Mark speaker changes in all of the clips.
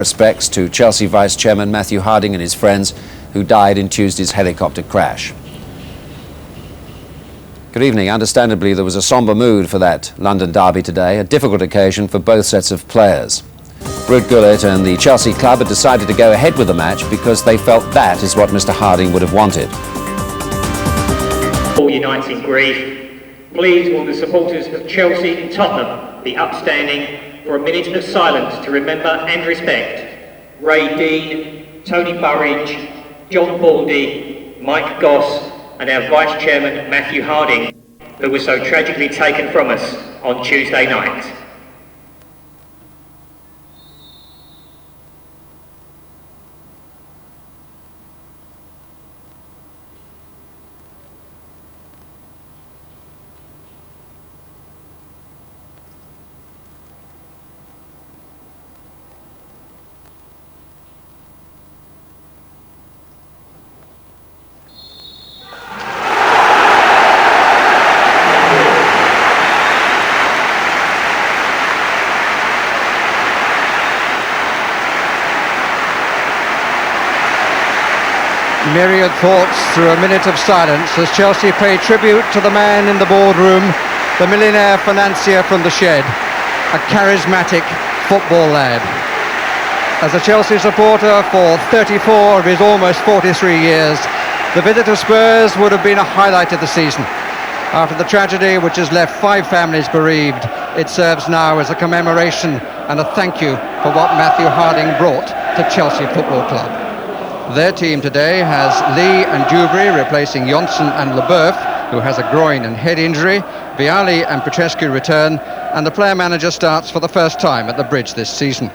Speaker 1: Respects to Chelsea Vice Chairman Matthew Harding and his friends who died in Tuesday's helicopter crash. Good evening. Understandably, there was a sombre mood for that London derby today, a difficult occasion for both sets of players. Ruud Gullit and the Chelsea club had decided to go ahead with the match because they felt that is what Mr. Harding would have wanted.
Speaker 2: All unites in grief. Please will the supporters of Chelsea and Tottenham be upstanding for a minute of silence to remember and respect Ray Dean, Tony Burridge, John Baldy, Mike Goss and our Vice Chairman Matthew Harding, who was so tragically taken from us on Tuesday night.
Speaker 3: Myriad thoughts through a minute of silence as Chelsea pay tribute to the man in the boardroom, the millionaire financier from the shed, a charismatic football lad. As a Chelsea supporter for 34 of his almost 43 years, the visit to Spurs would have been a highlight of the season. After the tragedy which has left 5 families bereaved, it serves now as a commemoration and a thank you for what Matthew Harding brought to Chelsea Football Club. Their team today has Lee and Dewberry replacing Johnson and Leboeuf, who has a groin and head injury. Vialli and Petrescu return, and the player manager starts for the first time at the Bridge this season.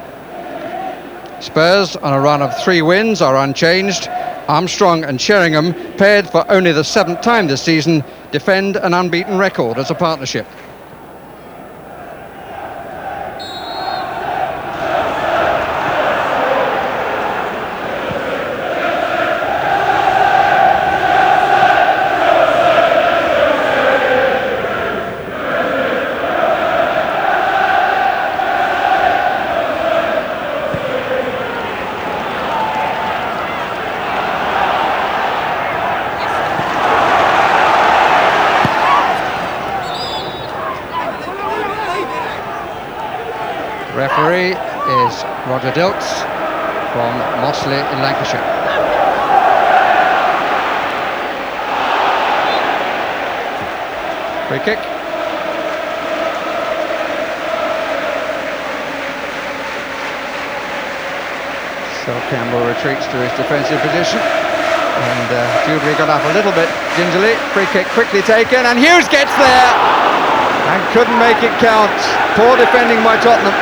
Speaker 3: Spurs, on a run of 3 wins, are unchanged. Armstrong and Sheringham, paired for only the 7th time this season, defend an unbeaten record as a partnership. Referee is Roger Dilts from Mossley in Lancashire. Free kick. So Campbell retreats to his defensive position, and Dewberry got up a little bit gingerly. Free kick quickly taken, and Hughes gets there and couldn't make it count. Poor defending by Tottenham.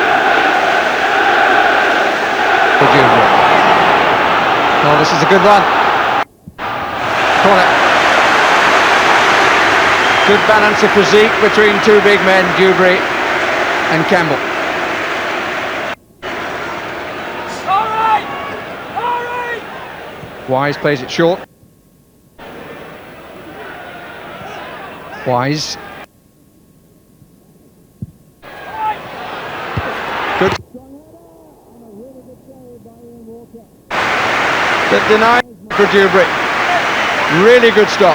Speaker 3: Oh, this is a good run. Corner. Good balance of physique between 2 big men, Dewberry and Campbell.
Speaker 4: All right.
Speaker 3: Wise plays it short. Wise. Good. That denied for Dewberry. Really good stop.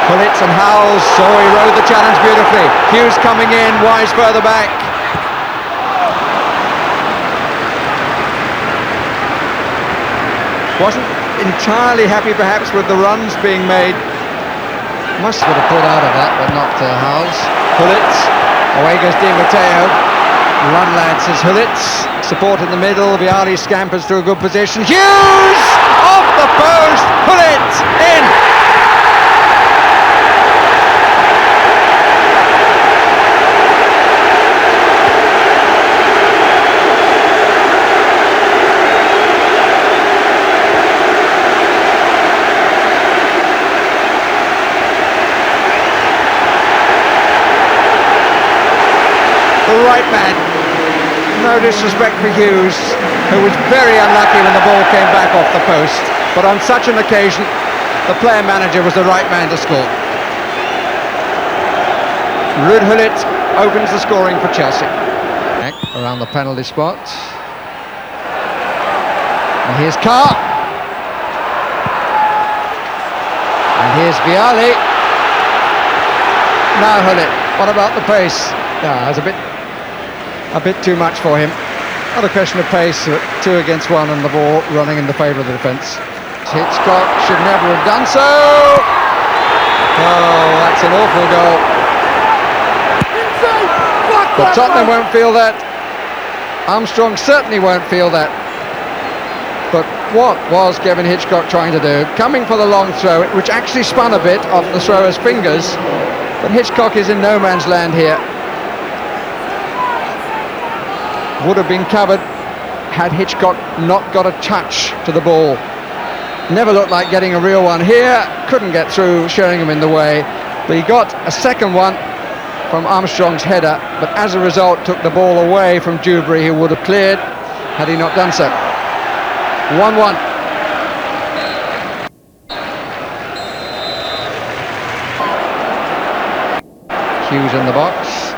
Speaker 3: Pullitz and Howells, so he rode the challenge beautifully. Hughes coming in, Wise further back. Wasn't entirely happy perhaps with the runs being made. Must would have pulled out of that, but not Howells. Pullitz, away goes Di Matteo. Run lad, says Hullitz. Support in the middle, Vialli scampers to a good position. Hughes! Off the post! Hullitz! In! The right man. No disrespect for Hughes, who was very unlucky when the ball came back off the post, but on such an occasion the player manager was the right man to score. Ruud Gullit opens the scoring for Chelsea. around the penalty spot. And here's Carr. And here's Vialli. Now Hullet. What about the pace? Yeah, it's a bit too much for him. Not a question of pace, 2 against 1 and the ball running in the favour of the defence. Hitchcock should never have done so. Oh, that's an awful goal. But Tottenham won't feel that. Armstrong certainly won't feel that. But what was Kevin Hitchcock trying to do? Coming for the long throw, which actually spun a bit off the thrower's fingers. But Hitchcock is in no man's land here. Would have been covered had Hitchcock not got a touch to the ball. Never looked like getting a real one here. Couldn't get through, Sheringham in the way. But he got a second one from Armstrong's header, but as a result took the ball away from Dewberry, who would have cleared had he not done so. 1-1. Hughes in the box.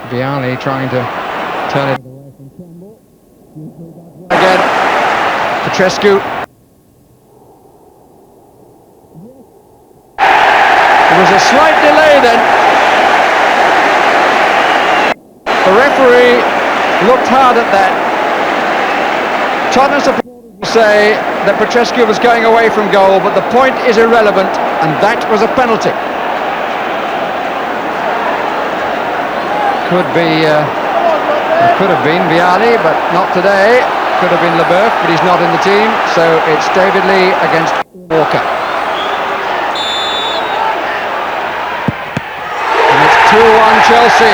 Speaker 3: Vialli trying to turn it away from Campbell. Again, Petrescu. There was a slight delay then. The referee looked hard at that. Tottenham supporters say that Petrescu was going away from goal, but the point is irrelevant, and that was a penalty. Could have been Vialli, but not today. Could have been Leboeuf, but he's not in the team, so it's David Lee against Walker. And it's 2-1 Chelsea.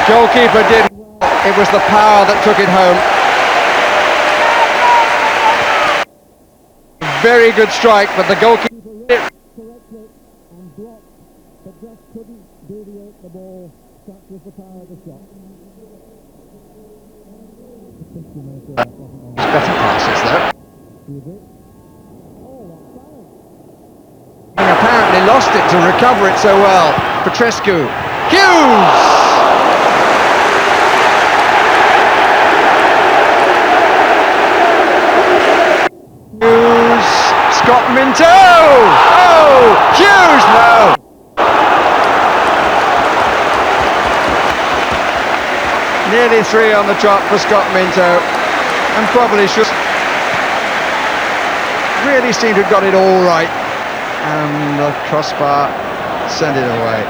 Speaker 3: Goalkeeper did well. It was the power that took it home. Very good strike, but the goalkeeper hit it correctly and blocked, but just couldn't deviate the ball. Such was the power of the shot. Better passes though. He apparently lost it to recover it so well. Petrescu. Hughes! Scott Minto! Oh! Hughes, no! Nearly 3 on the trot for Scott Minto, and probably should really seemed to have got it all right, and the crossbar sent it away.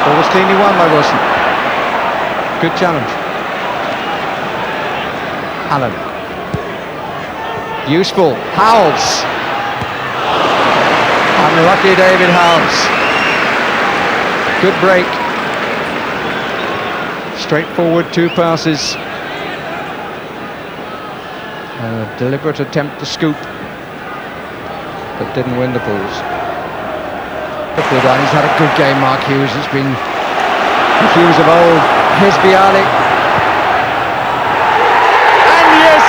Speaker 3: Ball was cleanly won by Wilson. Good challenge. Allen. Useful. Howells. Unlucky David Howells. Good break. Straightforward 2 passes. A deliberate attempt to scoop, but didn't win the balls. He's had a good game, Mark Hughes. It's been the Hughes of old. Here's Vialli. And yes!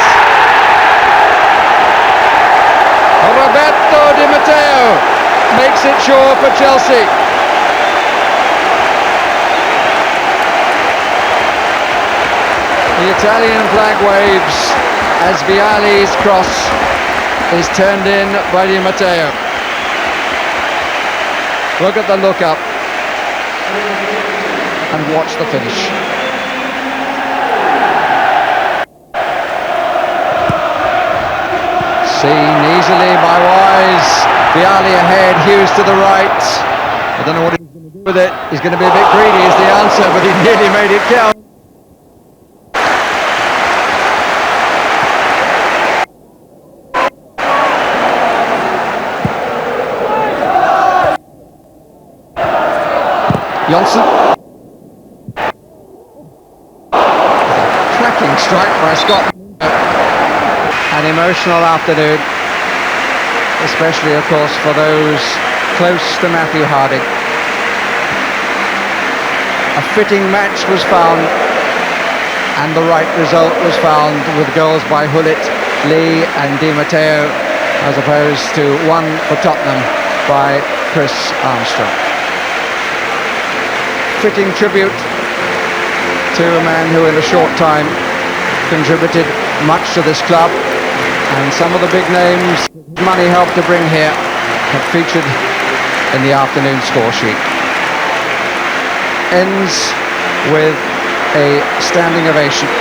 Speaker 3: Roberto Di Matteo makes it sure for Chelsea. The Italian flag waves as Vialli's cross is turned in by Di Matteo. Look at the look up and watch the finish. Seen easily by Wise. Vialli ahead, Hughes to the right. I don't know what he's going to do with it. He's going to be a bit greedy is the answer, but he nearly made it count. Johnson. Cracking strike by Scott. An emotional afternoon, especially of course for those close to Matthew Harding. A fitting match was found and the right result was found with goals by Hullet, Lee and Di Matteo, as opposed to one for Tottenham by Chris Armstrong. Fitting tribute to a man who in a short time contributed much to this club, and some of the big names money helped to bring here have featured in the afternoon score sheet. Ends with a standing ovation.